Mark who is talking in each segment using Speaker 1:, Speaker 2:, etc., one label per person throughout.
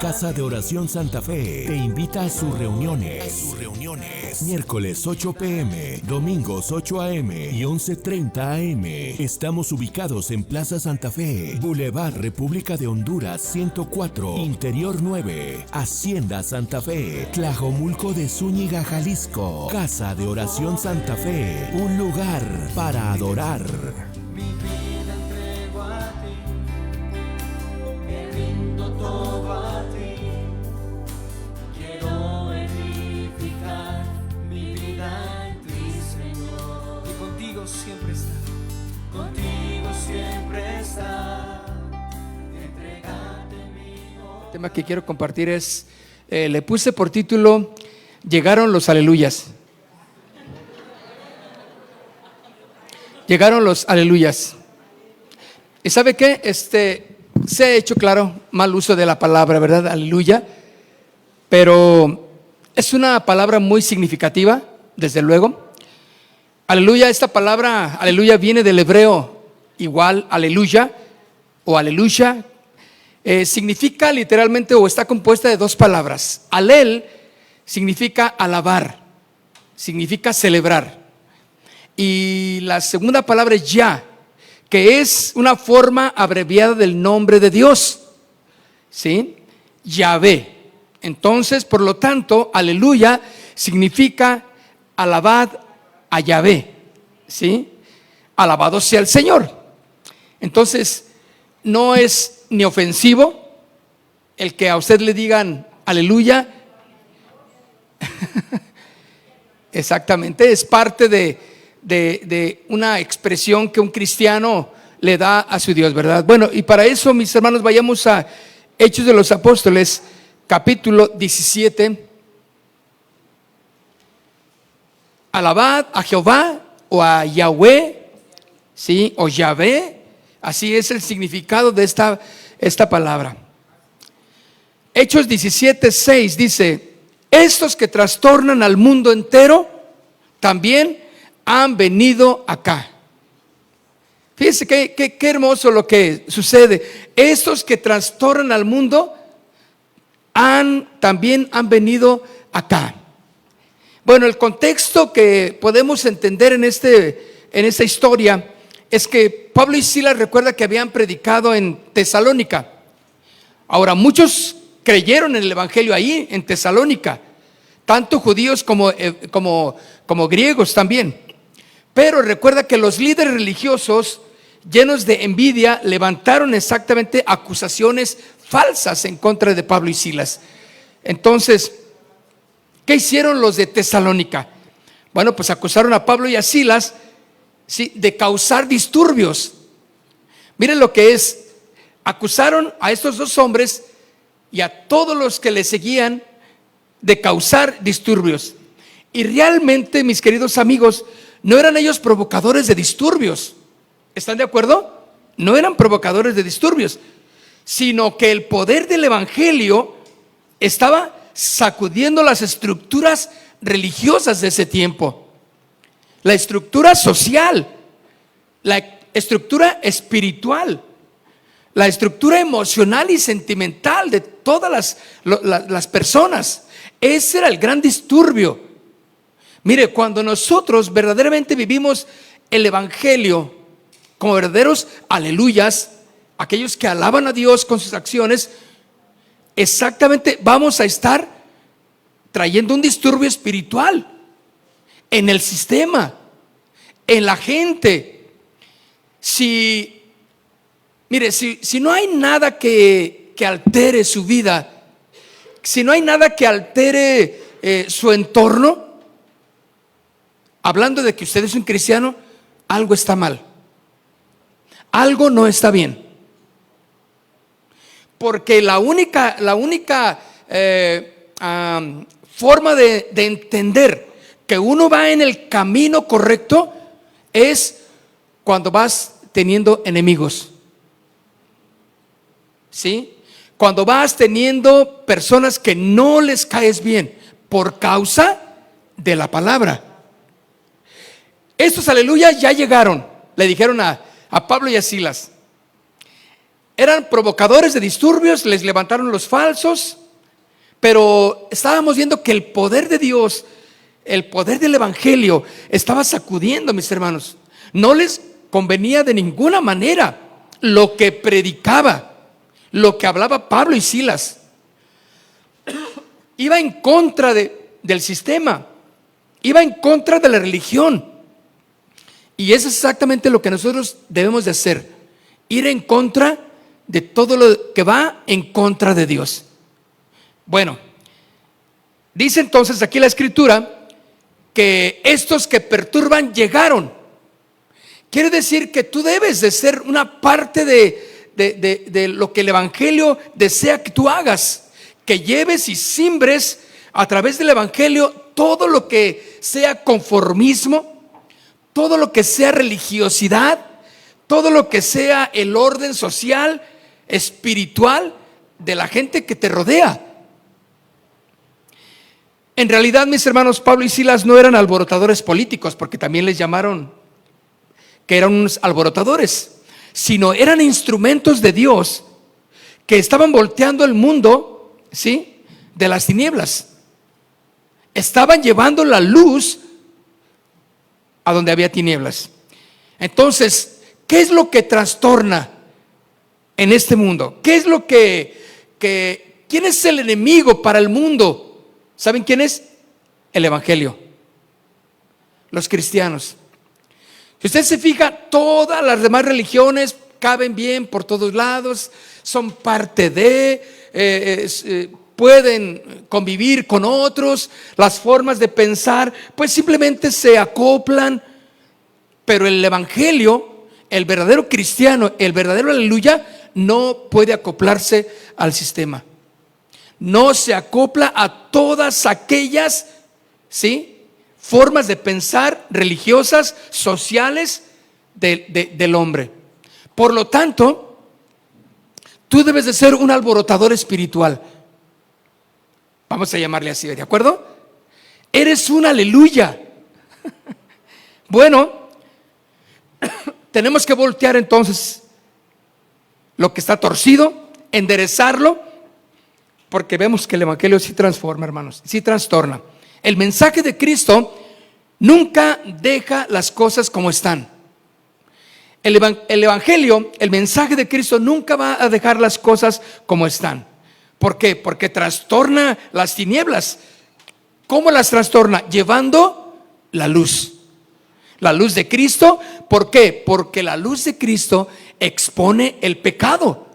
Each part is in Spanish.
Speaker 1: Casa de Oración Santa Fe te invita a sus reuniones. Miércoles 8 p.m., domingos 8 a.m. y 11:30 a.m. Estamos ubicados en Plaza Santa Fe, Boulevard República de Honduras 104, Interior 9, Hacienda Santa Fe, Tlajomulco de Zúñiga, Jalisco. Casa de Oración Santa Fe, un lugar para adorar.
Speaker 2: Mi vida entrego a ti, me rindo todo a ti. Quiero edificar mi vida en ti, Señor. Y contigo siempre está, contigo siempre está. Entregate mi voz.
Speaker 3: El tema que quiero compartir es, le puse por título, llegaron los aleluyas. Llegaron los aleluyas. ¿Y sabe qué? Se ha hecho, claro, mal uso de la palabra, ¿verdad? Aleluya. Pero es una palabra muy significativa, desde luego. Aleluya, esta palabra, aleluya, viene del hebreo igual, aleluya o aleluya. Significa literalmente, o está compuesta de dos palabras. Alel significa alabar, significa celebrar. Y la segunda palabra es ya, que es una forma abreviada del nombre de Dios, ¿sí? Yahvé. Entonces, por lo tanto, aleluya significa alabad a Yahvé, ¿sí? Alabado sea el Señor. Entonces, no es ni ofensivo el que a usted le digan aleluya. Exactamente, es parte de una expresión que un cristiano le da a su Dios, ¿verdad? Bueno, y para eso, mis hermanos, vayamos a Hechos de los Apóstoles, capítulo 17. Alabad a Jehová o a Yahweh, ¿sí? O Yahvé, así es el significado de esta palabra. Hechos 17:6 dice: estos que trastornan al mundo entero también han venido acá. Fíjense qué hermoso lo que sucede. Estos que trastornan al mundo también han venido acá. Bueno, el contexto que podemos entender en esta historia es que Pablo y Silas, recuerda que habían predicado en Tesalónica. Ahora, muchos creyeron en el evangelio ahí en Tesalónica, tanto judíos como griegos también. Pero recuerda que los líderes religiosos, llenos de envidia, levantaron exactamente acusaciones falsas en contra de Pablo y Silas. Entonces, ¿qué hicieron los de Tesalónica? Bueno, pues acusaron a Pablo y a Silas, ¿sí?, de causar disturbios. Miren lo que es. Acusaron a estos dos hombres y a todos los que le seguían de causar disturbios. Y realmente, mis queridos amigos, no eran ellos provocadores de disturbios. ¿Están de acuerdo? No eran provocadores de disturbios, sino que el poder del evangelio estaba sacudiendo las estructuras religiosas de ese tiempo, la estructura social, la estructura espiritual, la estructura emocional y sentimental de todas las personas. Ese era el gran disturbio. Mire, cuando nosotros verdaderamente vivimos el evangelio como verdaderos aleluyas, aquellos que alaban a Dios con sus acciones, exactamente vamos a estar trayendo un disturbio espiritual en el sistema, en la gente. Si no hay nada que altere su vida, si no hay nada que altere su entorno, hablando de que usted es un cristiano, algo está mal, algo no está bien. Porque la única forma de entender que uno va en el camino correcto es cuando vas teniendo enemigos, ¿sí? Cuando vas teniendo personas que no les caes bien por causa de la palabra. Estos aleluyas ya llegaron, le dijeron a Pablo y a Silas. eran provocadores de disturbios, les levantaron los falsos, pero estábamos viendo que el poder de Dios, el poder del evangelio estaba sacudiendo, mis hermanos. No les convenía de ninguna manera lo que predicaba, lo que hablaba Pablo y Silas. Iba en contra del sistema, iba en contra de la religión. Y es exactamente lo que nosotros debemos de hacer: ir en contra de todo lo que va en contra de Dios. Bueno, dice entonces aquí la escritura que estos que perturban llegaron. Quiere decir que tú debes de ser una parte de lo que el evangelio desea que tú hagas, que lleves y siembres a través del evangelio todo lo que sea conformismo, todo lo que sea religiosidad, todo lo que sea el orden social, espiritual de la gente que te rodea. En realidad, mis hermanos, Pablo y Silas no eran alborotadores políticos, porque también les llamaron que eran unos alborotadores, sino eran instrumentos de Dios que estaban volteando el mundo, ¿sí?, de las tinieblas. Estaban llevando la luz a donde había tinieblas. Entonces, ¿qué es lo que trastorna en este mundo? ¿Qué es lo quién es el enemigo para el mundo? ¿Saben quién es? El evangelio. Los cristianos. Si usted se fija, todas las demás religiones caben bien por todos lados, son parte pueden convivir con otros, las formas de pensar pues simplemente se acoplan, pero el evangelio, el verdadero cristiano, el verdadero aleluya, no puede acoplarse al sistema. No se acopla a todas aquellas, ¿sí?, formas de pensar religiosas, sociales del hombre. Por lo tanto, tú debes de ser un alborotador espiritual. Vamos a llamarle así, ¿de acuerdo? Eres un aleluya. Bueno, tenemos que voltear entonces lo que está torcido, enderezarlo, porque vemos que el evangelio sí transforma, hermanos, sí trastorna. El mensaje de Cristo nunca deja las cosas como están. El evangelio, el mensaje de Cristo nunca va a dejar las cosas como están. ¿Por qué? Porque trastorna las tinieblas. ¿Cómo las trastorna? Llevando la luz. La luz de Cristo. ¿Por qué? Porque la luz de Cristo expone el pecado.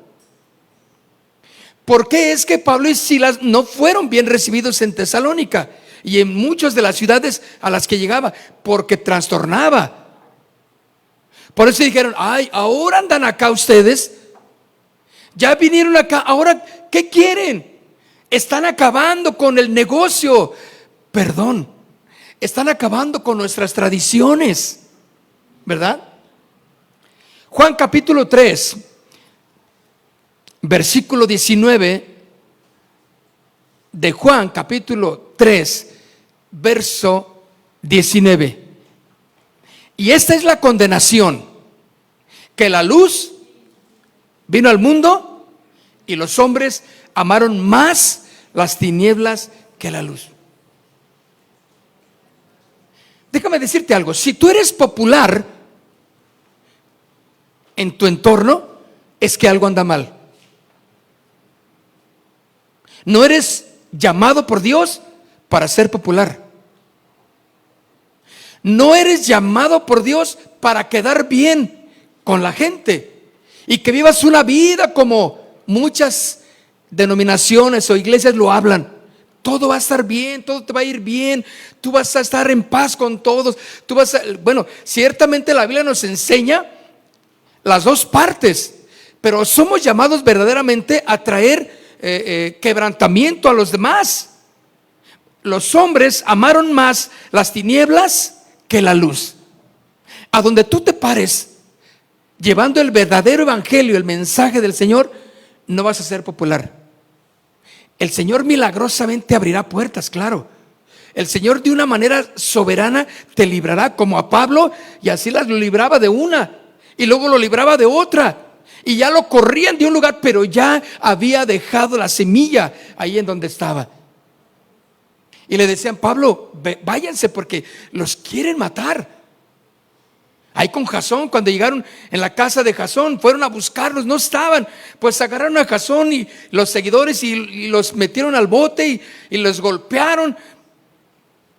Speaker 3: ¿Por qué es que Pablo y Silas no fueron bien recibidos en Tesalónica y en muchas de las ciudades a las que llegaba? Porque trastornaba. Por eso dijeron: ay, ahora andan acá ustedes, ya vinieron acá, ahora ¿qué quieren? Están acabando con el negocio, perdón, están acabando con nuestras tradiciones, ¿verdad? Juan capítulo 3 versículo 19 de Juan capítulo 3 verso 19. Y esta es la condenación: que la luz vino al mundo y los hombres amaron más las tinieblas que la luz. Déjame decirte algo: si tú eres popular en tu entorno, es que algo anda mal. No eres llamado por Dios para ser popular. No eres llamado por Dios para quedar bien con la gente y que vivas una vida como muchas denominaciones o iglesias lo hablan. Todo va a estar bien, todo te va a ir bien, tú vas a estar en paz con todos, bueno, ciertamente la Biblia nos enseña las dos partes, pero somos llamados verdaderamente a traer quebrantamiento a los demás. Los hombres amaron más las tinieblas que la luz. A donde tú te pares llevando el verdadero evangelio, el mensaje del Señor, no vas a ser popular. El Señor milagrosamente abrirá puertas, claro. El Señor de una manera soberana te librará, como a Pablo y así las lo libraba de una y luego lo libraba de otra. y ya lo corrían de un lugar, pero ya había dejado la semilla ahí en donde estaba. Y le decían: Pablo, váyanse porque los quieren matar. Ahí con Jasón, cuando llegaron en la casa de Jasón, fueron a buscarlos, no estaban. Pues agarraron a Jasón y los seguidores y los metieron al bote y los golpearon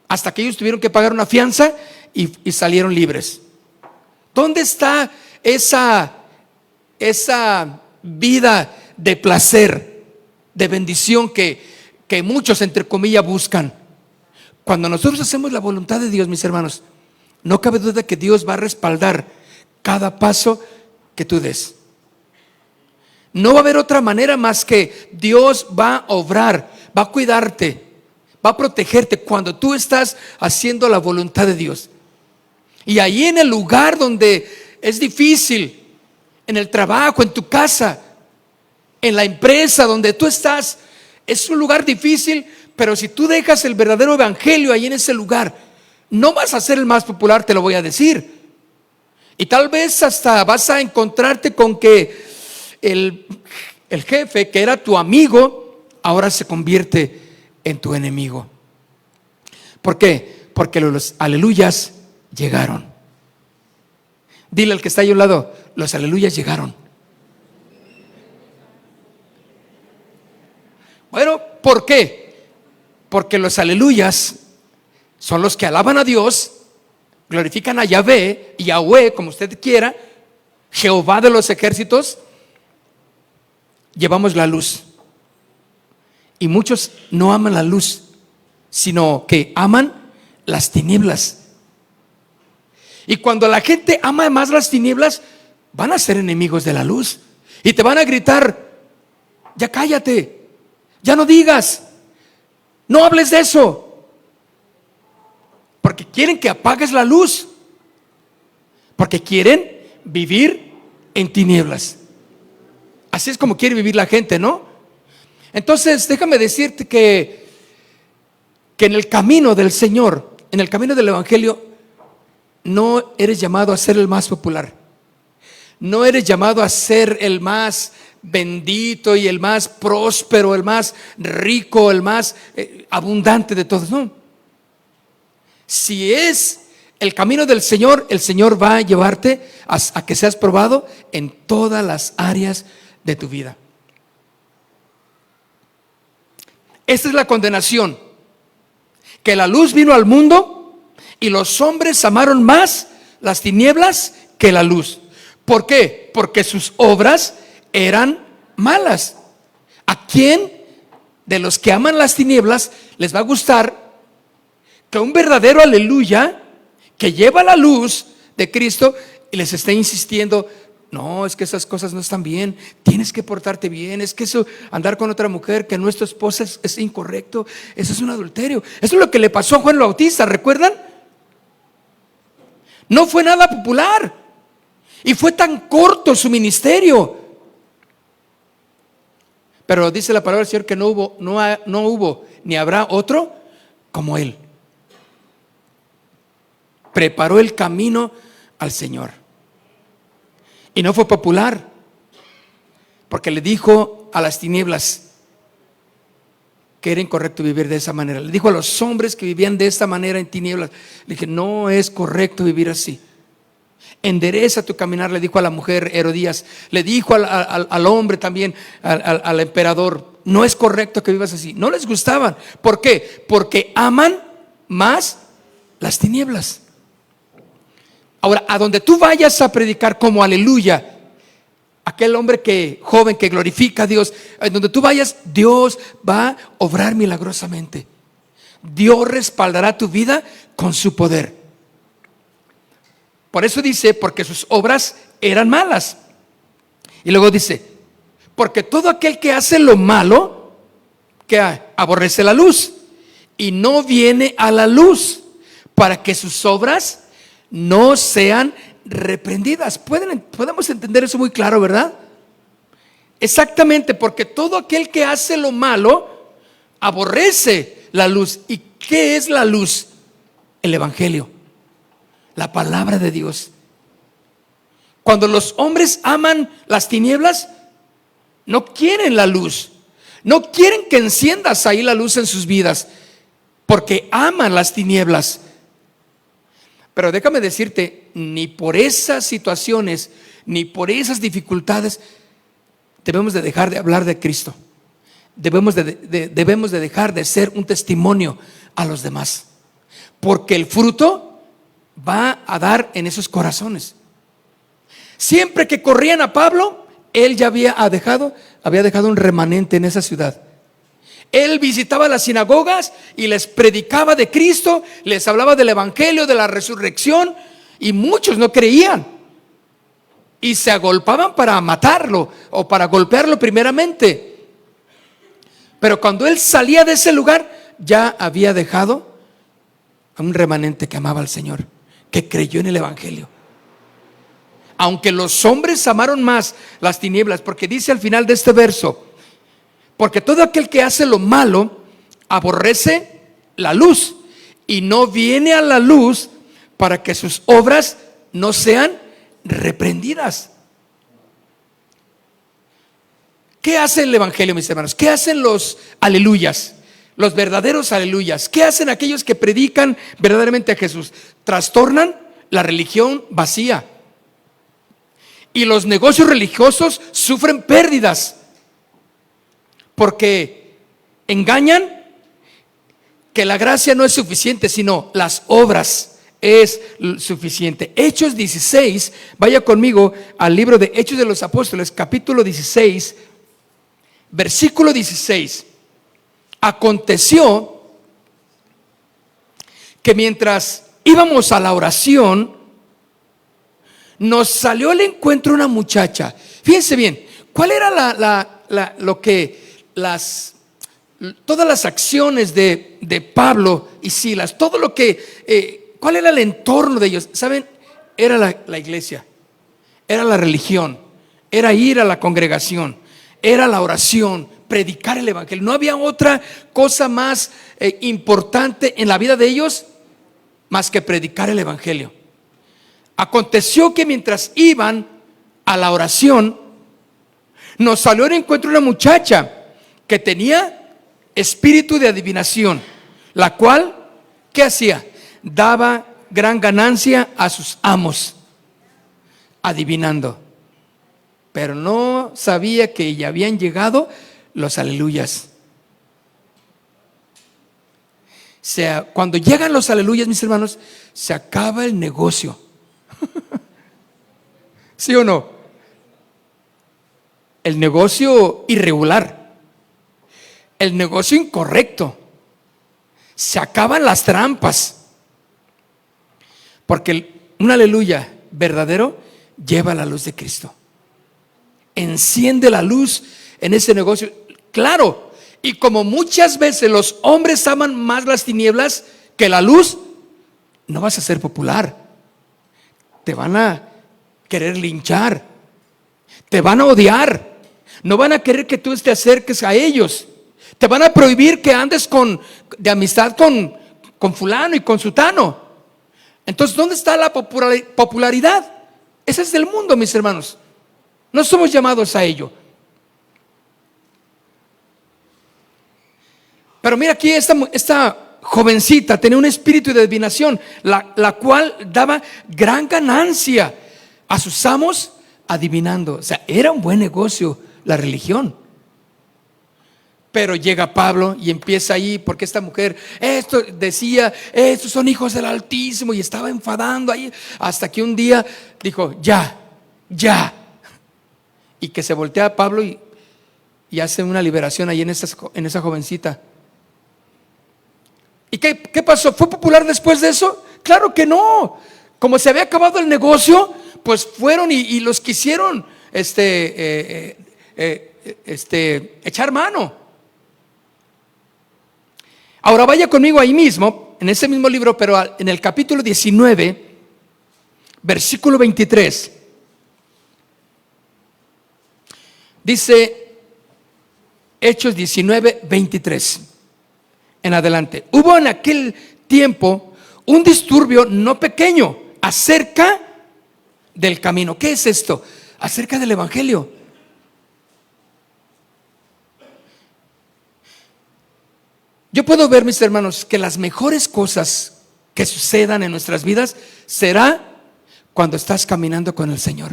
Speaker 3: hasta que ellos tuvieron que pagar una fianza y salieron libres. ¿Dónde está esa vida de placer, de bendición que muchos, entre comillas, buscan? Cuando nosotros hacemos la voluntad de Dios, mis hermanos, no cabe duda que Dios va a respaldar cada paso que tú des. No va a haber otra manera más que Dios va a obrar, va a cuidarte, va a protegerte cuando tú estás haciendo la voluntad de Dios. Y ahí en el lugar donde es difícil, en el trabajo, en tu casa, en la empresa donde tú estás, es un lugar difícil, pero si tú dejas el verdadero evangelio ahí en ese lugar, no vas a ser el más popular, te lo voy a decir. Y tal vez hasta vas a encontrarte con que el jefe, que era tu amigo, ahora se convierte en tu enemigo. ¿Por qué? Porque los aleluyas llegaron. Dile al que está ahí a un lado: los aleluyas llegaron. Bueno, ¿por qué? Porque los aleluyas son los que alaban a Dios, glorifican a Yahvé, Yahweh, como usted quiera, Jehová de los ejércitos. Llevamos la luz. Y muchos no aman la luz, sino que aman las tinieblas. Y cuando la gente ama más las tinieblas, van a ser enemigos de la luz. Y te van a gritar: ya cállate, ya no digas, no hables de eso. Porque quieren que apagues la luz. Porque quieren vivir en tinieblas. Así es como quiere vivir la gente, ¿no? Entonces déjame decirte que en el camino del Señor, en el camino del evangelio, no eres llamado a ser el más popular. No eres llamado a ser el más bendito y el más próspero, el más rico, el más abundante de todos. No. Si es el camino del Señor, el Señor va a llevarte a que seas probado en todas las áreas de tu vida. Esta es la condenación: que la luz vino al mundo y los hombres amaron más las tinieblas que la luz. ¿Por qué? Porque sus obras eran malas. ¿A quién de los que aman las tinieblas les va a gustar que un verdadero aleluya, que lleva la luz de Cristo, y les esté insistiendo: no, es que esas cosas no están bien, tienes que portarte bien, es que eso, andar con otra mujer que no es tu esposa, es incorrecto, eso es un adulterio? Eso es lo que le pasó a Juan el Bautista, ¿recuerdan? No fue nada popular y fue tan corto su ministerio. Pero dice la palabra del Señor que no hubo ni habrá otro como él. Preparó el camino al Señor. Y no fue popular, porque le dijo a las tinieblas que era incorrecto vivir de esa manera. Le dijo a los hombres que vivían de esta manera en tinieblas, le dije: no es correcto vivir así. Endereza tu caminar, le dijo a la mujer Herodías. Le dijo al hombre también, al emperador: no es correcto que vivas así. No les gustaban. ¿Por qué? Porque aman más las tinieblas. Ahora, a donde tú vayas a predicar como aleluya, aquel hombre joven que glorifica a Dios, en donde tú vayas, Dios va a obrar milagrosamente. Dios respaldará tu vida con su poder. Por eso dice: porque sus obras eran malas. Y luego dice: porque todo aquel que hace lo malo, que aborrece la luz y no viene a la luz, para que sus obras no sean reprendidas. Podemos entender eso muy claro, ¿verdad? Exactamente, porque todo aquel que hace lo malo aborrece la luz. ¿Y qué es la luz? El evangelio, la palabra de Dios. Cuando los hombres aman las tinieblas, no quieren la luz, no quieren que enciendas ahí la luz en sus vidas, porque aman las tinieblas. Pero déjame decirte, ni por esas situaciones, ni por esas dificultades debemos de dejar de hablar de Cristo. Debemos de dejar de ser un testimonio a los demás, porque el fruto va a dar en esos corazones. Siempre que corrían a Pablo, él ya había dejado un remanente en esa ciudad. Él visitaba las sinagogas y les predicaba de Cristo, les hablaba del evangelio, de la resurrección, y muchos no creían y se agolpaban para matarlo o para golpearlo primeramente. Pero cuando él salía de ese lugar, ya había dejado a un remanente que amaba al Señor, que creyó en el evangelio. Aunque los hombres amaron más las tinieblas, porque dice al final de este verso: porque todo aquel que hace lo malo aborrece la luz y no viene a la luz para que sus obras no sean reprendidas. ¿Qué hace el evangelio, mis hermanos? ¿Qué hacen los aleluyas? Los verdaderos aleluyas. ¿Qué hacen aquellos que predican verdaderamente a Jesús? Trastornan la religión vacía, y los negocios religiosos sufren pérdidas, porque engañan que la gracia no es suficiente, sino las obras es suficiente. Hechos 16, vaya conmigo al libro de Hechos de los Apóstoles, capítulo 16, versículo 16. Aconteció que mientras íbamos a la oración, nos salió al encuentro una muchacha. Fíjense bien, ¿cuál era todas las acciones de Pablo y Silas? Todo lo que, ¿cuál era el entorno de ellos? ¿Saben? Era la iglesia, era la religión, era ir a la congregación, era la oración, predicar el evangelio. No había otra cosa más importante en la vida de ellos más que predicar el evangelio. Aconteció que mientras iban a la oración, nos salió al encuentro una muchacha que tenía espíritu de adivinación, la cual, ¿qué hacía? Daba gran ganancia a sus amos, adivinando. Pero no sabía que ya habían llegado los aleluyas. O sea, cuando llegan los aleluyas, mis hermanos, se acaba el negocio. ¿Sí o no? El negocio irregular, el negocio incorrecto, se acaban las trampas, porque un aleluya verdadero lleva la luz de Cristo, enciende la luz en ese negocio. Claro, y como muchas veces los hombres aman más las tinieblas que la luz, no vas a ser popular. Te van a querer linchar, te van a odiar, no van a querer que tú te acerques a ellos, te van a prohibir que andes de amistad con fulano y con sutano. Entonces, ¿dónde está la popularidad? Ese es del mundo, mis hermanos. No somos llamados a ello. Pero mira aquí, esta jovencita tenía un espíritu de adivinación, la cual daba gran ganancia a sus amos adivinando. O sea, era un buen negocio la religión. Pero llega Pablo y empieza ahí, porque esta mujer decía, estos son hijos del Altísimo, y estaba enfadando ahí, hasta que un día dijo, ya, y que se voltea a Pablo y hace una liberación ahí en esa jovencita. ¿Y qué pasó? ¿Fue popular después de eso? Claro que no. Como se había acabado el negocio, pues fueron y los quisieron echar mano. Ahora vaya conmigo ahí mismo, en ese mismo libro, pero en el capítulo 19, versículo 23. Dice Hechos 19, 23 en adelante. Hubo en aquel tiempo un disturbio no pequeño acerca del camino. ¿Qué es esto? Acerca del Evangelio. Yo puedo ver, mis hermanos, que las mejores cosas que sucedan en nuestras vidas será cuando estás caminando con el Señor.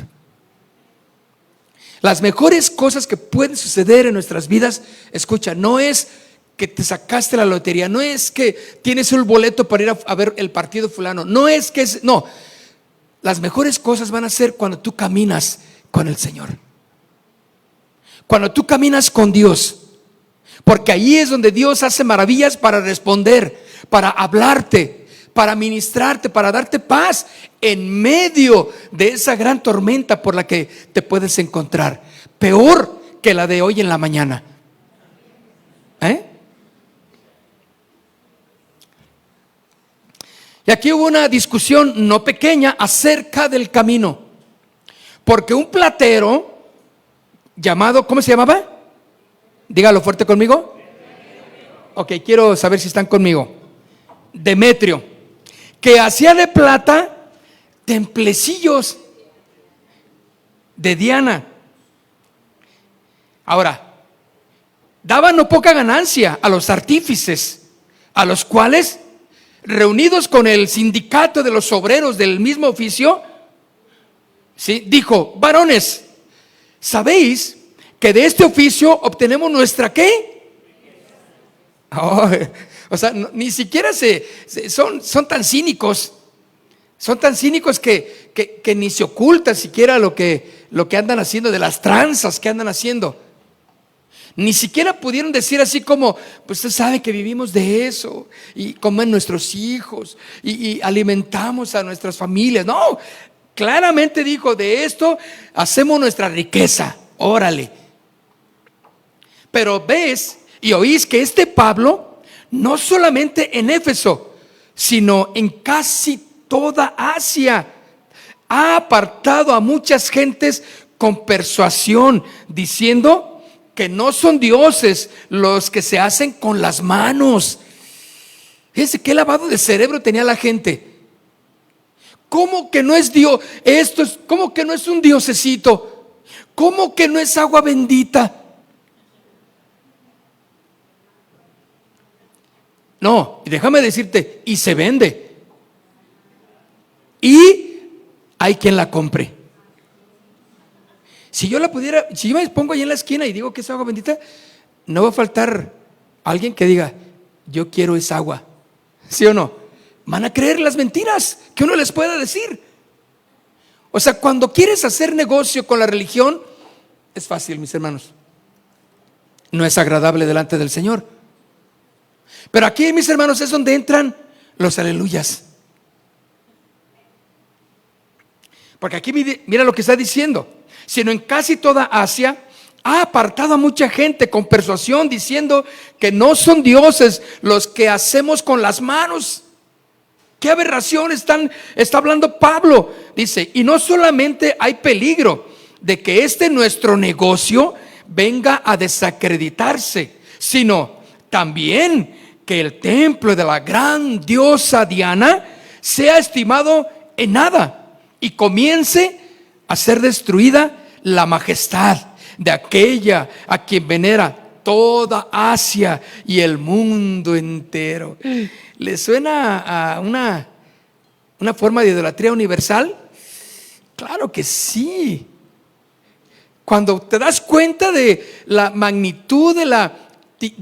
Speaker 3: Las mejores cosas que pueden suceder en nuestras vidas, escucha, no es que te sacaste la lotería, no es que tienes un boleto para ir a ver el partido fulano, no, las mejores cosas van a ser cuando tú caminas con el Señor, cuando tú caminas con Dios, porque ahí es donde Dios hace maravillas para responder, para hablarte, para ministrarte, para darte paz en medio de esa gran tormenta por la que te puedes encontrar, peor que la de hoy en la mañana. Y aquí hubo una discusión no pequeña acerca del camino, porque un platero llamado, ¿cómo se llamaba? Dígalo fuerte conmigo. Ok, quiero saber si están conmigo. Demetrio, que hacía de plata templecillos de Diana. Ahora, daba no poca ganancia a los artífices, a los cuales, reunidos con el sindicato de los obreros del mismo oficio, ¿sí?, dijo: varones, ¿sabéis que de este oficio obtenemos nuestra qué? O sea, ni siquiera son tan cínicos. Son tan cínicos que ni se oculta siquiera lo que andan haciendo, de las tranzas que andan haciendo. Ni siquiera pudieron decir así como: pues usted sabe que vivimos de eso, y comen nuestros hijos, y alimentamos a nuestras familias. No, claramente dijo: de esto hacemos nuestra riqueza, órale. Pero ves y oís que este Pablo, no solamente en Éfeso, sino en casi toda Asia, ha apartado a muchas gentes con persuasión, diciendo que no son dioses los que se hacen con las manos. Fíjense qué lavado de cerebro tenía la gente. ¿Cómo que no es Dios? ¿Cómo que no es un diosecito? ¿Cómo que no es agua bendita? No, déjame decirte, y se vende. Y hay quien la compre. Si yo me pongo ahí en la esquina y digo que es agua bendita, no va a faltar alguien que diga: yo quiero esa agua. ¿Sí o no? Van a creer las mentiras que uno les pueda decir. O sea, cuando quieres hacer negocio con la religión, es fácil, mis hermanos. No es agradable delante del Señor. Pero aquí, mis hermanos, es donde entran los aleluyas. Porque aquí mira lo que está diciendo: sino en casi toda Asia ha apartado a mucha gente con persuasión, diciendo que no son dioses los que hacemos con las manos. ¿Qué aberración está hablando Pablo? Dice: y no solamente hay peligro de que nuestro negocio venga a desacreditarse, sino también que el templo de la gran diosa Diana sea estimado en nada y comience a ser destruida la majestad de aquella a quien venera toda Asia y el mundo entero. ¿Le suena a una forma de idolatría universal? Claro que sí. Cuando te das cuenta de la magnitud de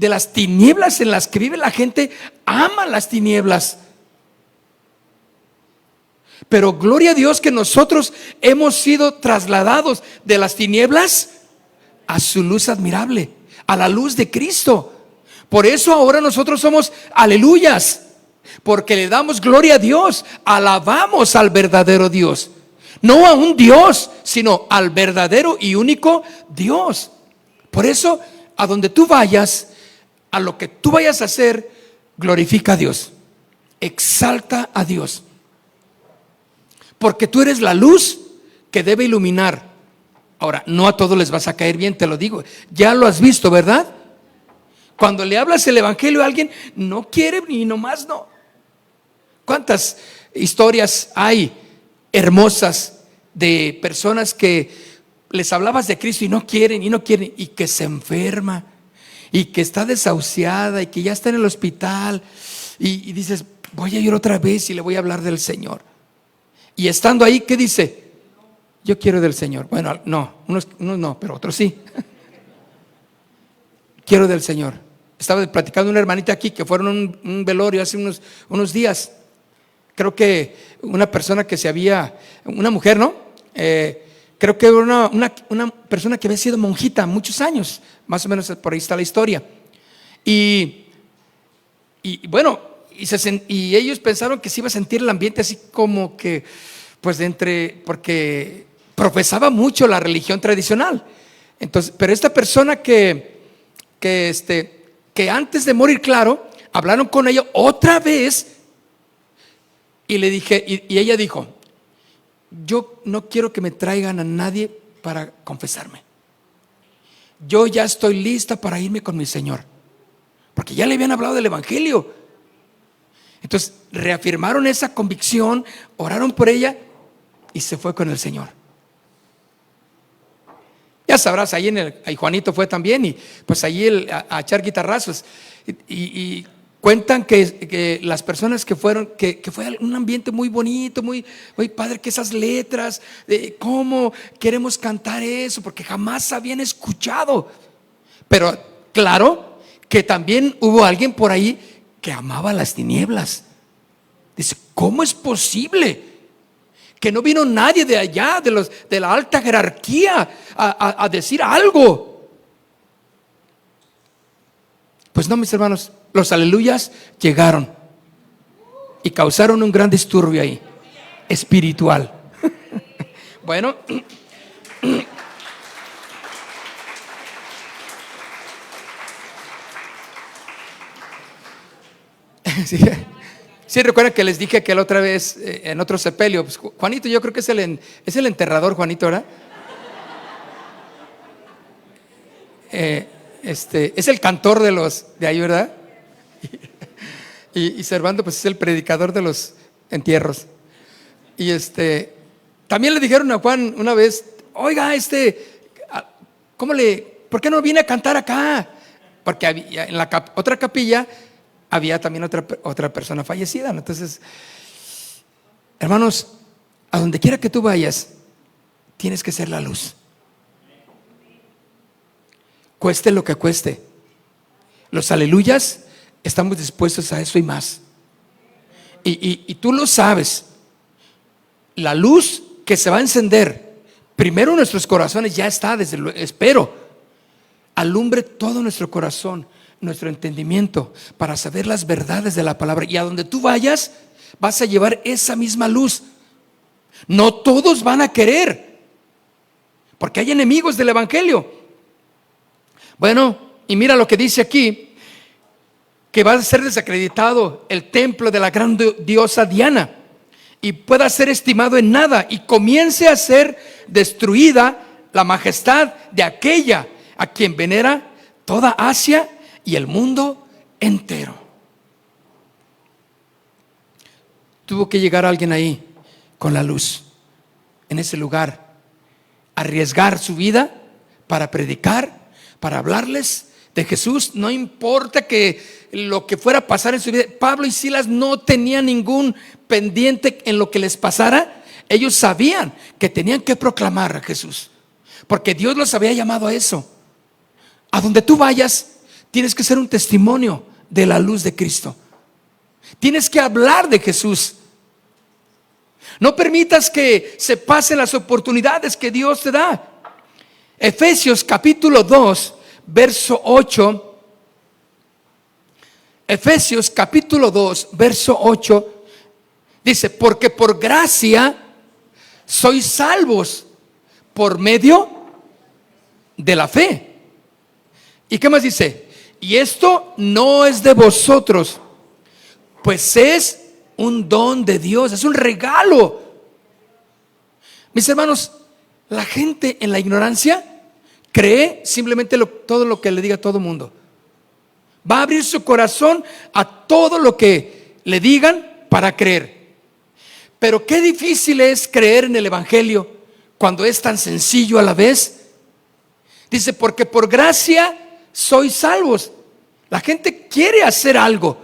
Speaker 3: las tinieblas en las que vive la gente, ama las tinieblas. Pero gloria a Dios que nosotros hemos sido trasladados de las tinieblas a su luz admirable, a la luz de Cristo. Por eso ahora nosotros somos aleluyas, porque le damos gloria a Dios, alabamos al verdadero Dios. No a un Dios, sino al verdadero y único Dios. Por eso, a donde tú vayas, a lo que tú vayas a hacer, glorifica a Dios, exalta a Dios, porque tú eres la luz que debe iluminar. Ahora, no a todos les vas a caer bien, te lo digo, ya lo has visto, ¿verdad? Cuando le hablas el evangelio a alguien, no quiere ni nomás no. ¿Cuántas historias hay hermosas de personas que les hablabas de Cristo y no quieren, y que se enferma, y que está desahuciada, y que ya está en el hospital, y dices, voy a ir otra vez y le voy a hablar del Señor. Y estando ahí, ¿qué dice? Yo quiero del Señor. Bueno, no, unos no, pero otros sí. Quiero del Señor. Estaba platicando una hermanita aquí que fueron a un velorio hace unos días. Creo que una persona que una mujer, ¿no? Creo que una persona que había sido monjita muchos años, más o menos por ahí está la historia. Y bueno, y ellos pensaron que se iba a sentir el ambiente así como que, pues porque profesaba mucho la religión tradicional. Entonces, pero esta persona que antes de morir, claro, hablaron con ella otra vez y le dije, y ella dijo, yo no quiero que me traigan a nadie para confesarme. Yo ya estoy lista para irme con mi Señor, porque ya le habían hablado del Evangelio. Entonces reafirmaron esa convicción, oraron por ella y se fue con el Señor. Ya sabrás, ahí Juanito fue también, y pues allí a echar guitarrazos. Y cuentan que las personas que fueron, que fue un ambiente muy bonito, muy padre, que esas letras, cómo queremos cantar eso, porque jamás habían escuchado. Pero claro que también hubo alguien por ahí que amaba las tinieblas. Dice, ¿cómo es posible que no vino nadie de allá, de la alta jerarquía, a decir algo? Pues no, mis hermanos, los aleluyas llegaron y causaron un gran disturbio ahí, espiritual. Bueno, sí, recuerdan que les dije que la otra vez en otro sepelio, pues, Juanito, yo creo que es el enterrador, Juanito, ¿verdad? Es el cantor de ahí, ¿verdad? Y Servando, pues es el predicador de los entierros. Y también le dijeron a Juan una vez, oiga, ¿por qué no viene a cantar acá? Porque en la otra capilla había también otra persona fallecida, ¿no? Entonces, hermanos, a donde quiera que tú vayas, tienes que ser la luz. Cueste lo que cueste. Los aleluyas estamos dispuestos a eso y más. Y tú lo sabes. La luz que se va a encender primero en nuestros corazones ya está, espero, alumbre todo nuestro corazón, nuestro entendimiento, para saber las verdades de la palabra. Y a donde tú vayas, vas a llevar esa misma luz. No todos van a querer, porque hay enemigos del Evangelio. Bueno, y mira lo que dice aquí, que va a ser desacreditado el templo de la gran diosa Diana, y pueda ser estimado en nada, y comience a ser destruida la majestad de aquella a quien venera toda Asia y el mundo entero. Tuvo que llegar alguien ahí con la luz, en ese lugar, arriesgar su vida para predicar, para hablarles de Jesús. No importa que lo que fuera a pasar en su vida. Pablo y Silas no tenían ningún pendiente en lo que les pasara. Ellos sabían que tenían que proclamar a Jesús, porque Dios los había llamado a eso. A donde tú vayas, tienes que ser un testimonio de la luz de Cristo. Tienes que hablar de Jesús. No permitas que se pasen las oportunidades que Dios te da. Efesios capítulo 2, verso 8. Efesios capítulo 2, verso 8. Dice, porque por gracia sois salvos por medio de la fe. ¿Y qué más dice? Y esto no es de vosotros, pues es un don de Dios, es un regalo. Mis hermanos, la gente en la ignorancia cree simplemente todo lo que le diga todo mundo. Va a abrir su corazón a todo lo que le digan para creer. Pero qué difícil es creer en el Evangelio cuando es tan sencillo a la vez? Dice, porque por gracia sois salvos. La gente quiere hacer algo,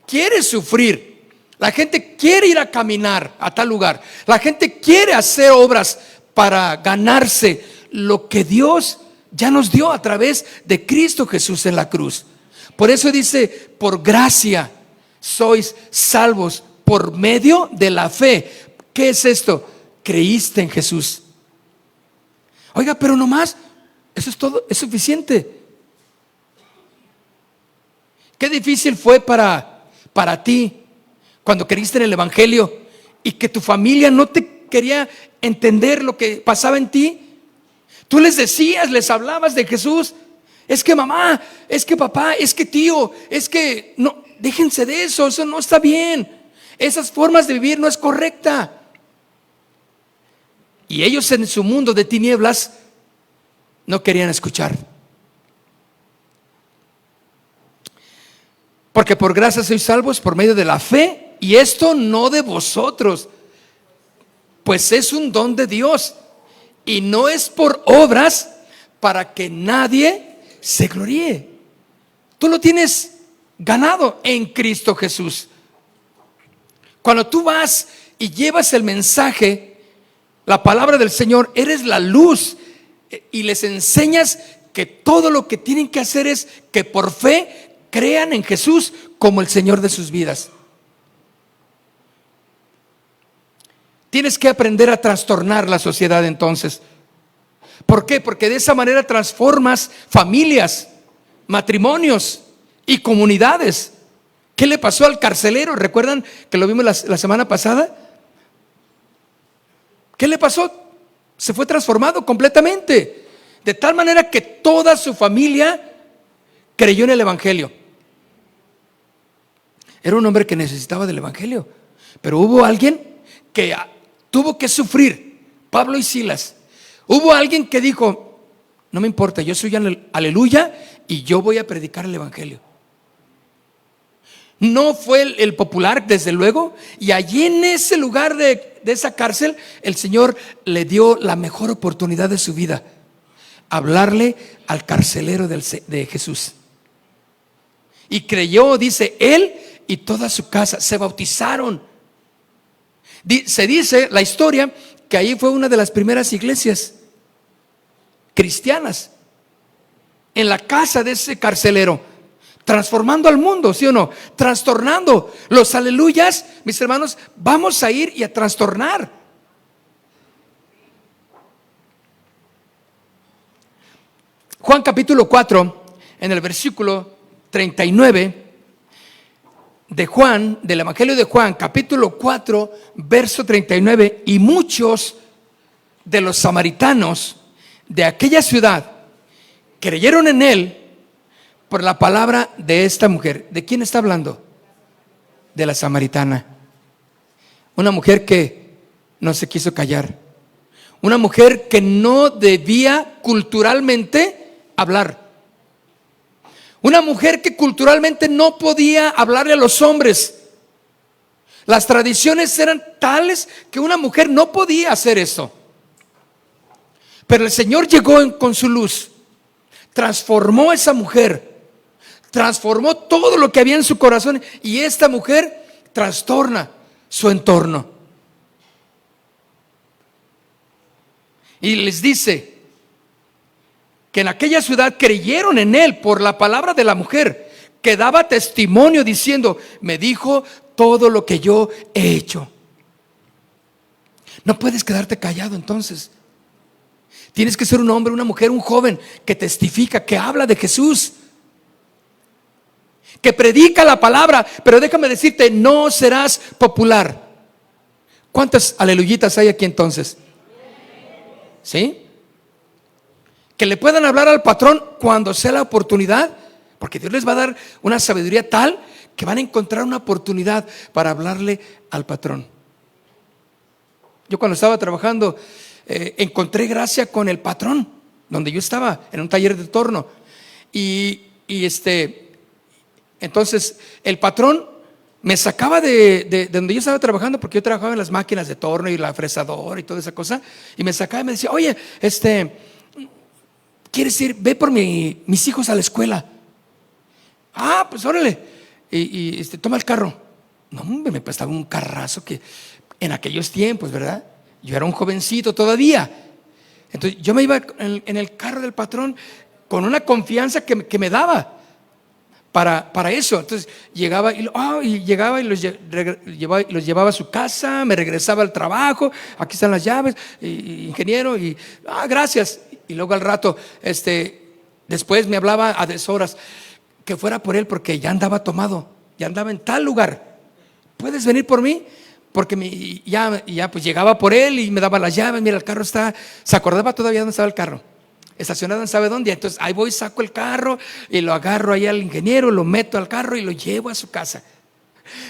Speaker 3: quiere sufrir, la gente quiere ir a caminar a tal lugar, la gente quiere hacer obras para ganarse lo que Dios ya nos dio a través de Cristo Jesús en la cruz. Por eso dice, por gracia sois salvos por medio de la fe. ¿Qué es esto? Creíste en Jesús. Oiga, pero nomás, eso es todo, es suficiente. Qué difícil fue para ti cuando creíste en el Evangelio y que tu familia no te quería entender lo que pasaba en ti. Tú les decías, les hablabas de Jesús. Es que mamá, es que papá, es que tío, es que no, déjense de eso, eso no está bien. Esas formas de vivir no es correcta. Y ellos en su mundo de tinieblas no querían escuchar. Porque por gracia sois salvos por medio de la fe, y esto no de vosotros, pues es un don de Dios, y no es por obras, para que nadie se gloríe. Tú lo tienes ganado en Cristo Jesús. Cuando tú vas y llevas el mensaje, la palabra del Señor, eres la luz, y les enseñas que todo lo que tienen que hacer es que por fe crean en Jesús como el Señor de sus vidas. Tienes que aprender a trastornar la sociedad entonces. ¿Por qué? Porque de esa manera transformas familias, matrimonios y comunidades. ¿Qué le pasó al carcelero? ¿Recuerdan que lo vimos la semana pasada? ¿Qué le pasó? Se fue transformado completamente, de tal manera que toda su familia creyó en el Evangelio. Era un hombre que necesitaba del Evangelio, pero hubo alguien que tuvo que sufrir. Pablo y Silas. Hubo alguien que dijo, no me importa, yo soy aleluya y yo voy a predicar el Evangelio. No fue el popular, desde luego, y allí en ese lugar de esa cárcel, el Señor le dio la mejor oportunidad de su vida: hablarle al carcelero de Jesús. Y creyó, dice, él y toda su casa se bautizaron. Se dice la historia que ahí fue una de las primeras iglesias cristianas, en la casa de ese carcelero, transformando al mundo, ¿sí o no? Trastornando. Los aleluyas, mis hermanos, vamos a ir y a trastornar. Juan capítulo 4, en el versículo 39 de Juan, del Evangelio de Juan, capítulo 4, verso 39, y muchos de los samaritanos de aquella ciudad creyeron en él por la palabra de esta mujer. ¿De quién está hablando? De la samaritana. Una mujer que no se quiso callar. Una mujer que no debía culturalmente hablar. Una mujer que culturalmente no podía hablarle a los hombres. Las tradiciones eran tales que una mujer no podía hacer eso. Pero el Señor llegó con su luz, transformó a esa mujer, transformó todo lo que había en su corazón, y esta mujer trastorna su entorno. Y les dice que en aquella ciudad creyeron en él por la palabra de la mujer, que daba testimonio diciendo, me dijo todo lo que yo he hecho. No puedes quedarte callado entonces. Tienes que ser un hombre, una mujer, un joven que testifica, que habla de Jesús, que predica la palabra. Pero déjame decirte, no serás popular. ¿Cuántas aleluyitas hay aquí entonces? ¿Sí? Que le puedan hablar al patrón cuando sea la oportunidad, porque Dios les va a dar una sabiduría tal que van a encontrar una oportunidad para hablarle al patrón. Yo cuando estaba trabajando encontré gracia con el patrón donde yo estaba, en un taller de torno, y entonces el patrón me sacaba de donde yo estaba trabajando, porque yo trabajaba en las máquinas de torno y la fresadora y toda esa cosa, y me sacaba y me decía, oye, ¿quieres ir? Ve por mis hijos a la escuela. Ah, pues órale. Y toma el carro. No, hombre, me prestaba un carrazo que en aquellos tiempos, ¿verdad? Yo era un jovencito todavía. Entonces yo me iba en el carro del patrón con una confianza que me daba para eso. Entonces llegaba y los llevaba a su casa, me regresaba al trabajo, aquí están las llaves, ingeniero, gracias. Y luego al rato, después me hablaba a deshoras que fuera por él porque ya andaba tomado, ya andaba en tal lugar. ¿Puedes venir por mí? Porque ya pues llegaba por él y me daba las llaves. Mira, el carro se acordaba todavía dónde estaba el carro, estacionado en sabe dónde. Entonces ahí voy, saco el carro y lo agarro ahí al ingeniero, lo meto al carro y lo llevo a su casa.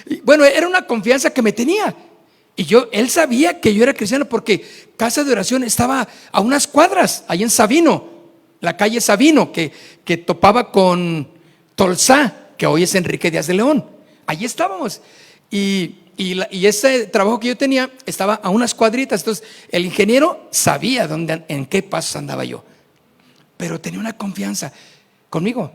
Speaker 3: Y bueno, era una confianza que me tenía. Y él sabía que yo era cristiano porque casa de oración estaba a unas cuadras, ahí en Sabino, la calle Sabino, que topaba con Tolsá, que hoy es Enrique Díaz de León. Allí estábamos. Y ese trabajo que yo tenía estaba a unas cuadritas. Entonces el ingeniero sabía en qué pasos andaba yo, pero tenía una confianza conmigo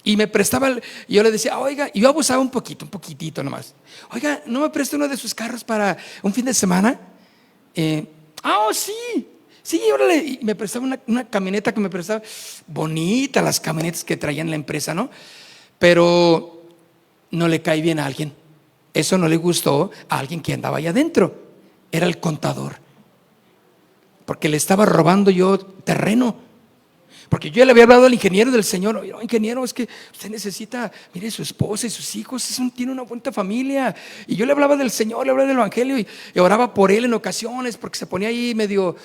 Speaker 3: y me prestaba. Yo le decía, oiga, y yo abusaba un poquitito nomás. Oiga, ¿no me presta uno de sus carros para un fin de semana? Sí, órale. Y me prestaba una camioneta que me prestaba, bonita las camionetas que traían la empresa, ¿no? Pero no le cae bien a alguien. Eso no le gustó a alguien que andaba allá adentro. Era el contador, porque le estaba robando yo terreno. Porque yo ya le había hablado al ingeniero del Señor. Oye, ingeniero, es que usted necesita, mire, su esposa y sus hijos, tiene una buena familia. Y yo le hablaba del Señor, le hablaba del Evangelio y oraba por él en ocasiones, porque se ponía ahí medio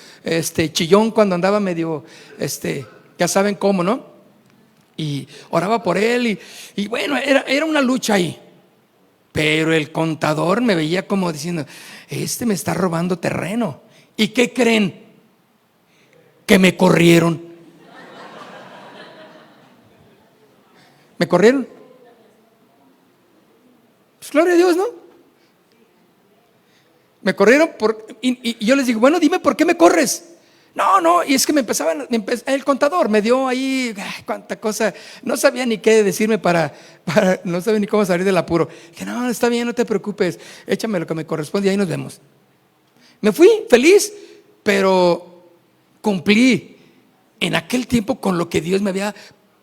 Speaker 3: chillón cuando andaba medio, ya saben cómo, ¿no? Y oraba por él y bueno, era una lucha ahí. Pero el contador me veía como diciendo, me está robando terreno. ¿Y qué creen? Que me corrieron. ¿Me corrieron? Pues gloria a Dios, ¿no? Me corrieron y yo les digo, bueno, dime por qué me corres. No, y es que el contador me dio ahí, cuánta cosa, no sabía ni qué decirme no sabía ni cómo salir del apuro. Dije, no, está bien, no te preocupes, échame lo que me corresponde y ahí nos vemos. Me fui feliz, pero cumplí en aquel tiempo con lo que Dios me había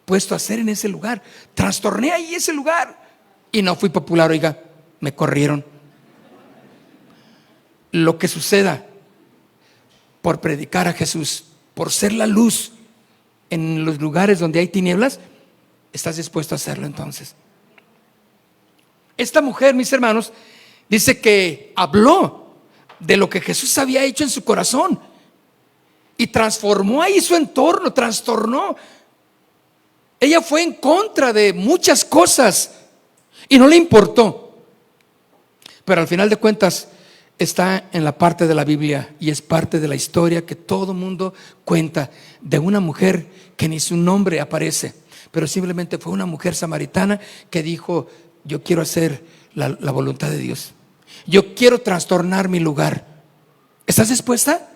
Speaker 3: puesto a hacer en ese lugar. Trastorné ahí ese lugar y no fui popular, oiga, me corrieron. Lo que suceda por predicar a Jesús, por ser la luz en los lugares donde hay tinieblas, ¿estás dispuesto a hacerlo entonces? Esta mujer, mis hermanos, dice que habló de lo que Jesús había hecho en su corazón y transformó ahí su entorno, trastornó. Ella fue en contra de muchas cosas y no le importó. Pero al final de cuentas está en la parte de la Biblia y es parte de la historia que todo mundo cuenta de una mujer que ni su nombre aparece, pero simplemente fue una mujer samaritana que dijo, yo quiero hacer la voluntad de Dios. Yo quiero trastornar mi lugar. ¿Estás dispuesta?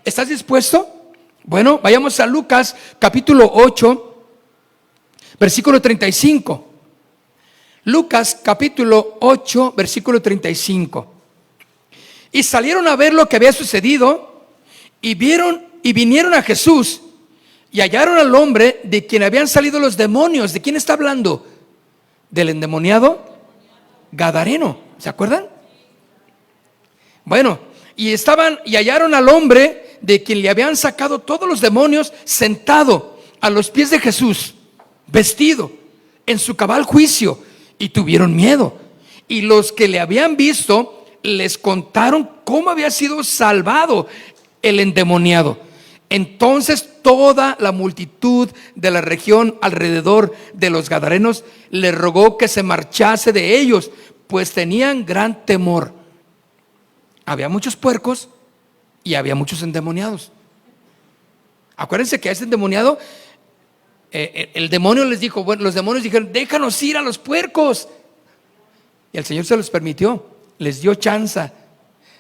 Speaker 3: ¿Estás dispuesto? Bueno, vayamos a Lucas capítulo 8, versículo 35. Lucas capítulo 8, versículo 35. Y salieron a ver lo que había sucedido y vinieron a Jesús y hallaron al hombre de quien habían salido los demonios. ¿De quién está hablando? Del endemoniado Gadareno. ¿Se acuerdan? Bueno, y hallaron al hombre de quien le habían sacado todos los demonios sentado a los pies de Jesús, vestido en su cabal juicio, y tuvieron miedo. Y los que le habían visto les contaron cómo había sido salvado el endemoniado. Entonces toda la multitud de la región alrededor de los Gadarenos le rogó que se marchase de ellos, pues tenían gran temor. Había muchos puercos y había muchos endemoniados. Acuérdense que a ese endemoniado el demonio les dijo, bueno, los demonios dijeron, déjanos ir a los puercos. Y el Señor se los permitió, les dio chance.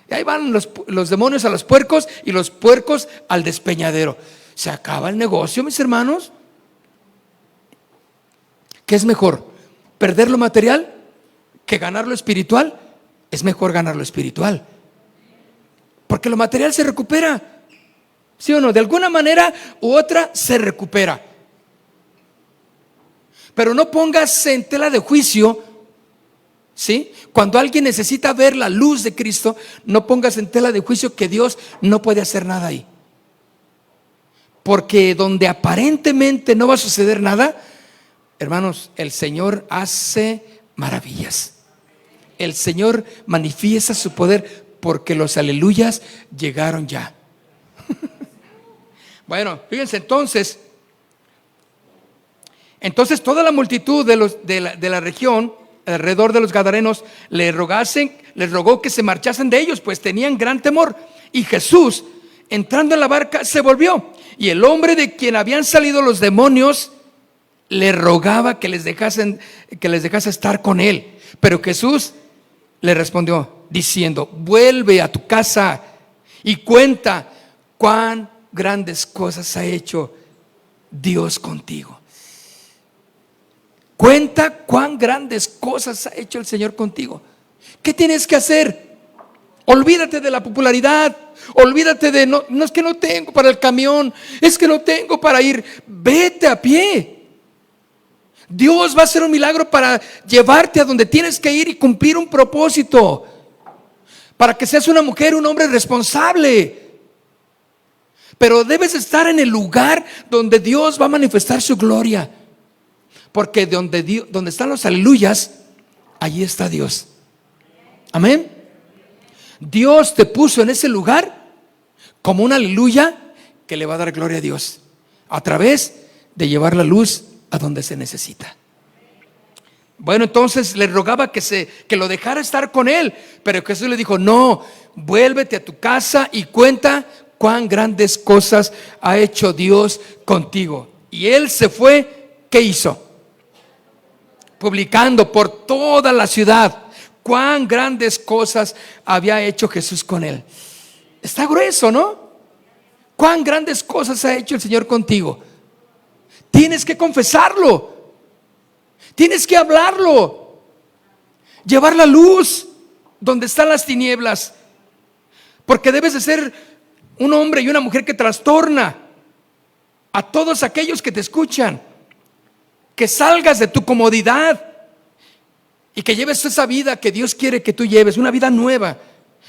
Speaker 3: Y ahí van los demonios a los puercos y los puercos al despeñadero. Se acaba el negocio, mis hermanos. ¿Qué es mejor? ¿Perder lo material que ganar lo espiritual? Es mejor ganar lo espiritual, porque lo material se recupera, ¿sí o no? De alguna manera u otra se recupera. Pero no pongas en tela de juicio, ¿sí? Cuando alguien necesita ver la luz de Cristo, no pongas en tela de juicio que Dios no puede hacer nada ahí. Porque donde aparentemente no va a suceder nada, hermanos, el Señor hace maravillas. El Señor manifiesta su poder, porque los aleluyas llegaron ya. Bueno, fíjense entonces toda la multitud de la región alrededor de los gadarenos les rogó que se marchasen de ellos, pues tenían gran temor. Y Jesús, entrando en la barca, se volvió, y el hombre de quien habían salido los demonios le rogaba que les dejase estar con él. Pero Jesús le respondió diciendo: vuelve a tu casa y cuenta cuán grandes cosas ha hecho Dios contigo. Cuenta cuán grandes cosas ha hecho el Señor contigo. ¿Qué tienes que hacer? Olvídate de la popularidad. Olvídate de no es que no tengo para el camión, es que no tengo para ir. Vete a pie. Dios va a hacer un milagro para llevarte a donde tienes que ir y cumplir un propósito, para que seas una mujer, un hombre responsable. Pero debes estar en el lugar donde Dios va a manifestar su gloria, porque donde están los aleluyas, allí está Dios. Amén. Dios te puso en ese lugar como un aleluya que le va a dar gloria a Dios, a través de llevar la luz a donde se necesita. Bueno, entonces le rogaba que lo dejara estar con él, pero Jesús le dijo: no, vuélvete a tu casa y cuenta cuán grandes cosas ha hecho Dios contigo. Y él se fue. ¿Qué hizo? Publicando por toda la ciudad cuán grandes cosas había hecho Jesús con él. Está grueso, ¿no? Cuán grandes cosas ha hecho el Señor contigo. Tienes que confesarlo, tienes que hablarlo, llevar la luz donde están las tinieblas, porque debes de ser un hombre y una mujer que trastorna a todos aquellos que te escuchan. Que salgas de tu comodidad y que lleves esa vida que Dios quiere que tú lleves, una vida nueva.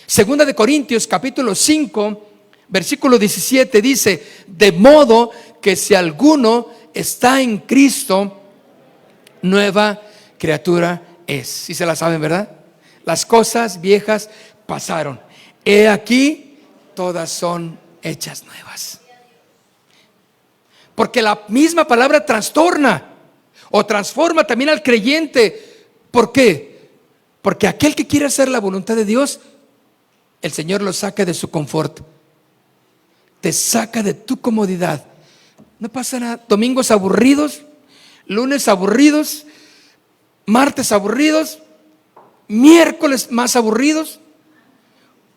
Speaker 3: Segunda de Corintios capítulo 5 versículo 17 dice: de modo que si alguno está en Cristo, nueva criatura es. Si se la saben, ¿verdad? Las cosas viejas pasaron, he aquí todas son hechas nuevas. Porque la misma palabra trastorna o transforma también al creyente. ¿Por qué? Porque aquel que quiere hacer la voluntad de Dios, el Señor lo saca de su confort, te saca de tu comodidad. No pasa nada. Domingos aburridos, lunes aburridos, martes aburridos, miércoles más aburridos,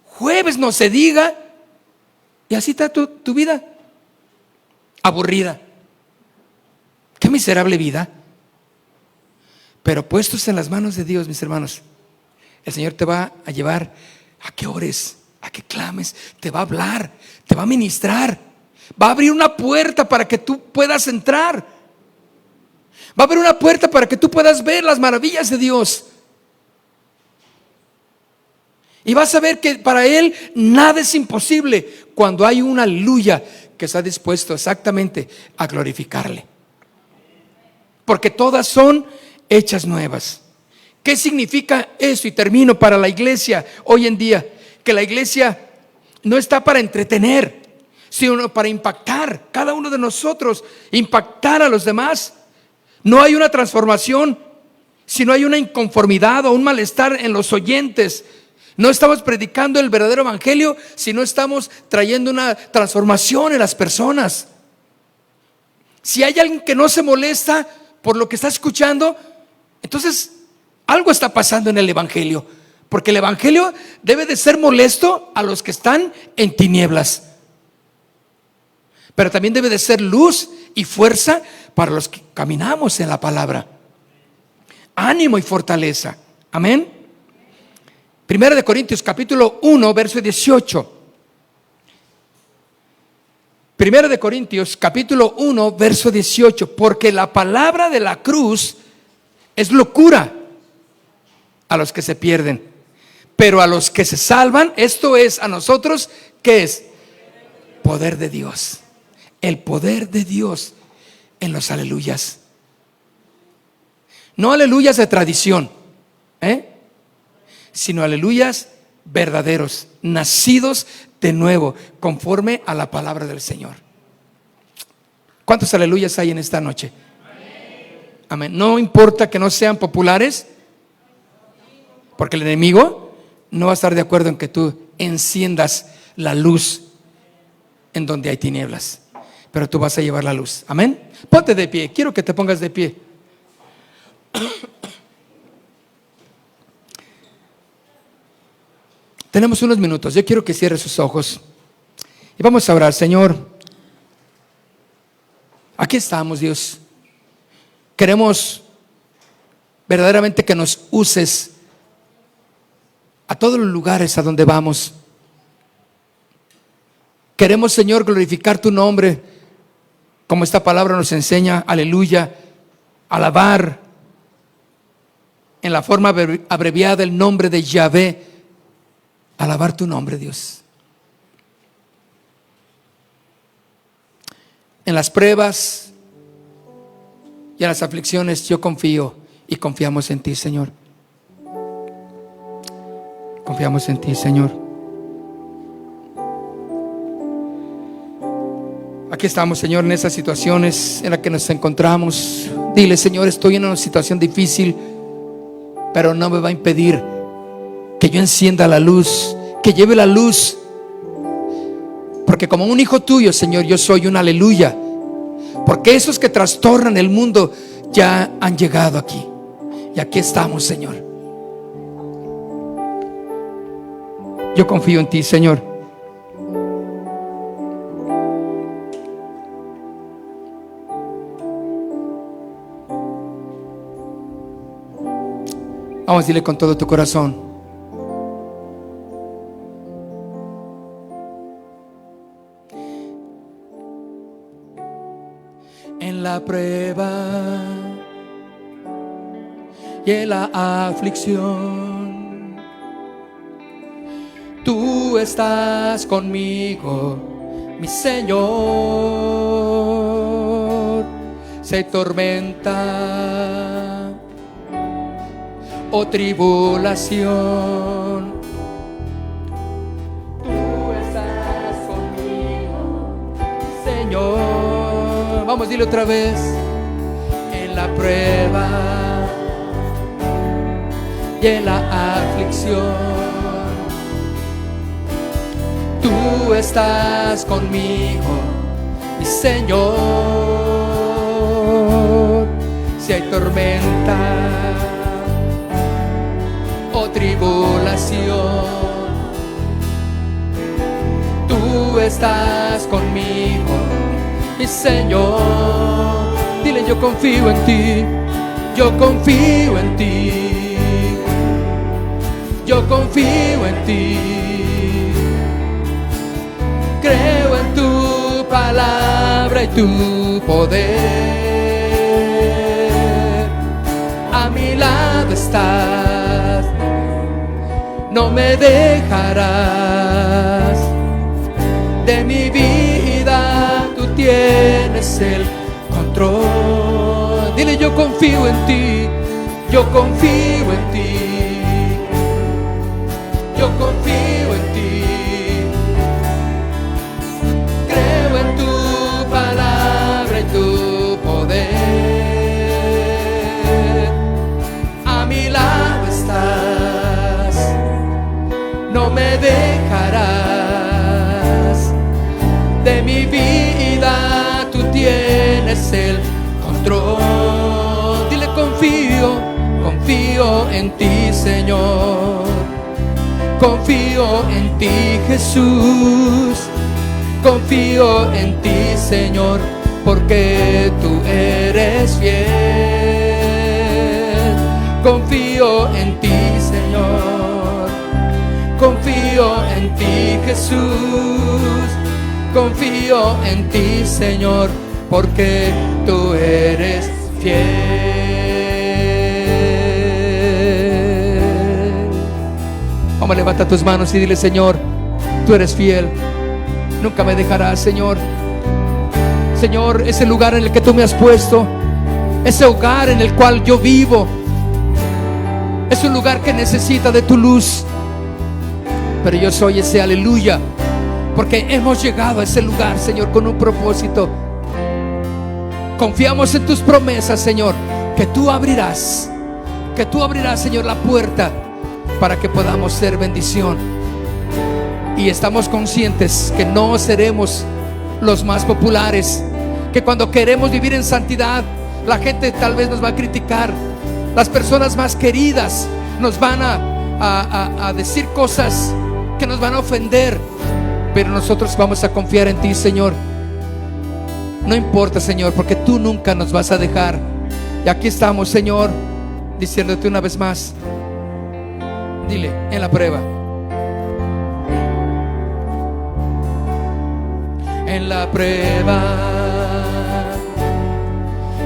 Speaker 3: jueves no se diga, y así está tu vida aburrida. Qué miserable vida. Pero puestos en las manos de Dios, mis hermanos, el Señor te va a llevar a que ores, a que clames, te va a hablar, te va a ministrar, va a abrir una puerta para que tú puedas entrar, va a abrir una puerta para que tú puedas ver las maravillas de Dios. Y vas a ver que para Él nada es imposible cuando hay un aleluya que está dispuesto exactamente a glorificarle. Porque todas son hechas nuevas. ¿Qué significa eso? Y termino para la iglesia hoy en día. Que la iglesia no está para entretener, sino para impactar. Cada uno de nosotros, impactar a los demás. No hay una transformación si no hay una inconformidad o un malestar en los oyentes. No estamos predicando el verdadero evangelio si no estamos trayendo una transformación en las personas. Si hay alguien que no se molesta por lo que está escuchando, entonces Algo está pasando en el Evangelio, porque el Evangelio debe de ser molesto a los que están en tinieblas, pero también debe de ser luz y fuerza para los que caminamos en la palabra. Ánimo y fortaleza. Amén. Primera de Corintios capítulo 1 verso 18. Primera de Corintios capítulo 1 verso 18. Porque la palabra de la cruz es locura a los que se pierden, pero a los que se salvan, esto es a nosotros, ¿qué es? Poder de Dios. El poder de Dios en los aleluyas. No aleluyas de tradición, sino aleluyas verdaderos, nacidos de nuevo, conforme a la palabra del Señor. ¿Cuántos aleluyas hay en esta noche? Amén. No importa que no sean populares, porque el enemigo no va a estar de acuerdo en que tú enciendas la luz en donde hay tinieblas, pero tú vas a llevar la luz. Amén. Ponte de pie, quiero que te pongas de pie. Tenemos unos minutos, yo quiero que cierre sus ojos y vamos a orar. Señor, aquí estamos, Dios. Queremos verdaderamente que nos uses a todos los lugares a donde vamos. Queremos, Señor, glorificar tu nombre, como esta palabra nos enseña. Aleluya. Alabar en la forma abreviada el nombre de Yahvé. Alabar tu nombre, Dios. En las pruebas y en las aflicciones yo confío y confiamos en ti, Señor. Confiamos en ti, Señor. Aquí estamos, Señor, en esas situaciones en las que nos encontramos. Dile, Señor, estoy en una situación difícil, pero no me va a impedir que yo encienda la luz, que lleve la luz, porque como un hijo tuyo, Señor, yo soy un aleluya, porque esos que trastornan el mundo ya han llegado aquí, y aquí estamos, Señor. Yo confío en ti, Señor. Vamos, dile con todo tu corazón. En la prueba y en la aflicción, tú estás conmigo, mi Señor. Se tormenta o tribulación, tú estás conmigo, Señor. Vamos, dile otra vez. En la prueba y en la aflicción, tú estás conmigo, mi Señor. Si hay tormenta o tribulación, tú estás conmigo, mi Señor. Dile, yo confío en ti, yo confío en ti, yo confío en ti. Creo en tu palabra y tu poder. A mi lado estás, no me dejarás. De mi vida tú tienes el control. Dile, yo confío en ti, yo confío en ti, yo confío en ti. Creo en tu palabra y tu poder. A mi lado estás, no me dejarás. De mi vida tú tienes el control. Dile, confío, confío confío en ti, Señor. Confío en ti, Jesús. Confío en ti, Señor, porque tú eres fiel. Confío en ti, Señor. Confío en ti, Jesús. Confío en ti, Señor, porque tú eres fiel. Vamos, levanta tus manos y dile: Señor, tú eres fiel. Nunca me dejarás, Señor. Señor, ese lugar en el que tú me has puesto, ese hogar en el cual yo vivo, es un lugar que necesita de tu luz. Pero yo soy ese aleluya, porque hemos llegado a ese lugar, Señor, con un propósito. Confiamos en tus promesas, Señor, que tú abrirás, Señor, la puerta para que podamos ser bendición. Y estamos conscientes que no seremos los más populares, que cuando queremos vivir en santidad, la gente tal vez nos va a criticar. Las personas más queridas nos van a decir cosas que nos van a ofender, pero nosotros vamos a confiar en ti, Señor. No importa, Señor, porque tú nunca nos vas a dejar. Y aquí estamos, Señor, diciéndote una vez más, dile: en la prueba, en la prueba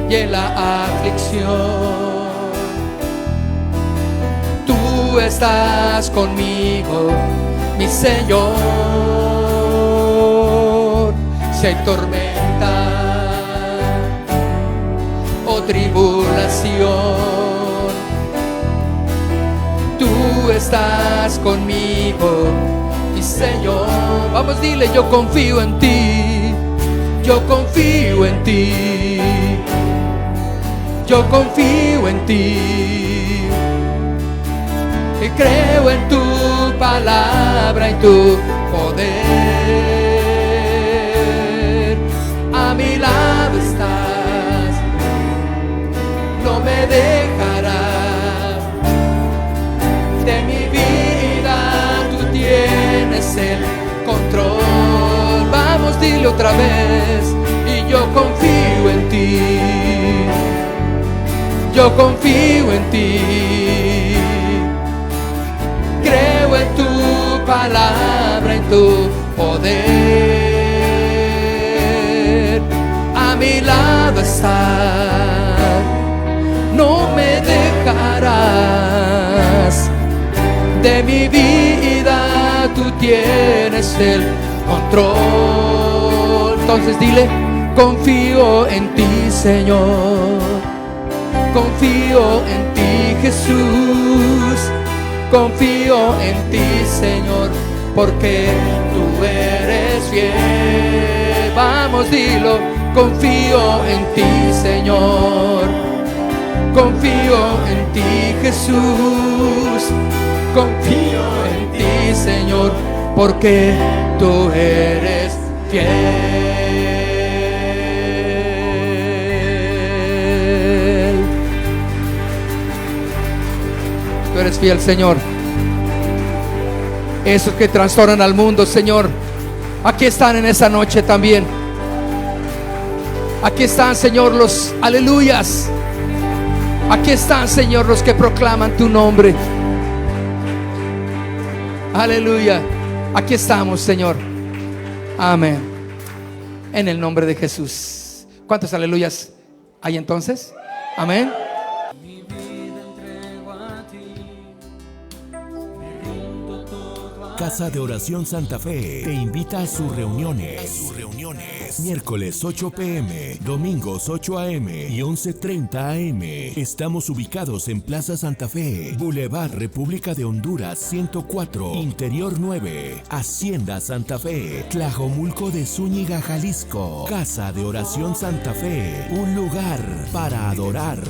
Speaker 3: y en la aflicción, tú estás conmigo, mi Señor. Si hay tormenta o tribulación, tú estás conmigo, mi Señor. Vamos, dile: yo confío en ti, yo confío en ti, yo confío en ti. Y creo en tu palabra y tu poder. A mi lado estás, no me dejarás. De mi vida tú tienes el control. Vamos, dile otra vez: y yo confío en ti, yo confío en ti. Creo en tu palabra, en tu poder. A mi lado estás, no me dejarás. De mi vida tú tienes el control. Entonces dile: confío en ti, Señor. Confío en ti, Jesús. Confío en ti, Señor, porque tú eres fiel. Vamos, dilo: confío en ti, Señor. Confío en ti, Jesús. Confío en ti, Señor, porque tú eres fiel. Tú eres fiel, Señor. Esos que trastornan al mundo, Señor, aquí están en esta noche también. Aquí están, Señor, los aleluyas. Aquí están, Señor, los que proclaman tu nombre. Aleluya. Aquí estamos, Señor. Amén. En el nombre de Jesús. ¿Cuántos aleluyas hay entonces? Amén.
Speaker 2: Mi vida entrego a ti, me rindo todo a
Speaker 1: Casa de Oración Santa Fe te invita a sus reuniones. Miércoles 8 p.m., domingos 8 a.m. y 11:30 a.m. Estamos ubicados en Plaza Santa Fe, Boulevard República de Honduras 104, Interior 9, Hacienda Santa Fe, Tlajomulco de Zúñiga, Jalisco. Casa de Oración Santa Fe, un lugar para adorar.